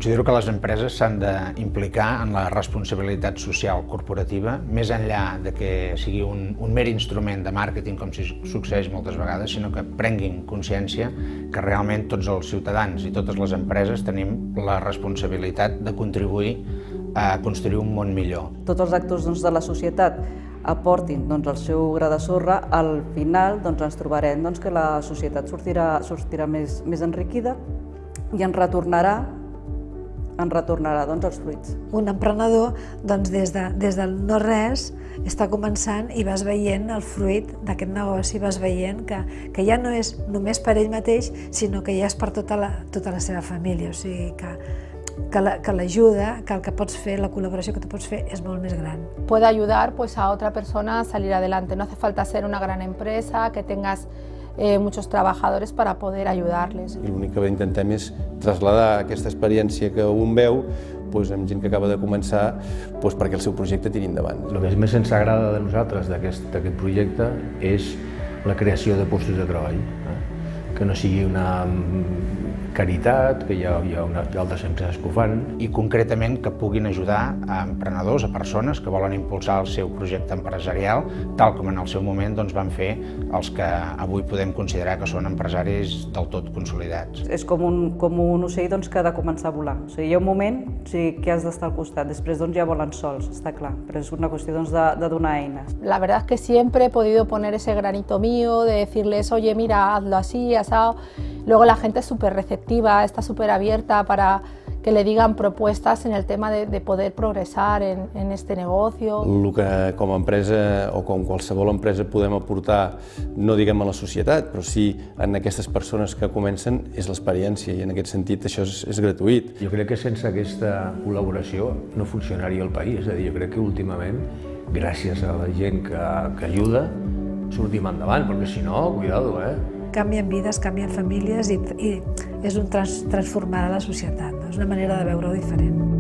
Considero que les empreses s'han d'implicar en la responsabilitat social corporativa, més enllà de que sigui un mer instrument de màrqueting, com succeeix moltes vegades, sinó que prenguin consciència que realment tots els ciutadans i totes les empreses tenim la responsabilitat de contribuir a construir un món millor. Tots els actors de la societat aportin el seu gra de sorra, al final ens trobarem que la societat sortirà més enriquida i ens retornarà els fruits. Un emprenedor, des del no-res, està començant i vas veient el fruit d'aquest negoci, vas veient que ja no és només per ell mateix, sinó que ja és per tota la seva família. O sigui que l'ajuda, que el que pots fer, la col·laboració que tu pots fer és molt més gran. Puede ayudar a otra persona a salir adelante. No hace falta ser una gran empresa, que tengas muchos trabajadores para poder ayudarles. I l'únic que intentem és traslladar aquesta experiència que un veu amb gent que acaba de començar perquè el seu projecte tiri endavant. El que més ens agrada de nosaltres d'aquest projecte és la creació de llocs de treball, que no sigui una caritat, que hi ha altres empreses que ho fan. I concretament que puguin ajudar a emprenedors, a persones que volen impulsar el seu projecte empresarial, tal com en el seu moment van fer els que avui podem considerar que són empresaris del tot consolidats. És com un ocell que ha de començar a volar. Hi ha un moment que has d'estar al costat, després ja volen sols, està clar, però és una qüestió de donar eines. La verdad es que siempre he podido poner ese granito mío, de decirles, oye, mira, hazlo así, asado. Luego la gente es súper receptiva, está súper abierta para que le digan propuestas en el tema de poder progresar en este negocio. El que com a empresa o com qualsevol empresa podem aportar, no diguem a la societat, però sí en aquestes persones que comencen, és l'experiència, i en aquest sentit això és gratuït. Jo crec que sense aquesta col·laboració no funcionaria el país. És a dir, jo crec que últimament, gràcies a la gent que ajuda, sortim endavant, perquè si no, cuidado, Canvien vides, canvien famílies i és un transformar la societat, és una manera de veure-ho diferent.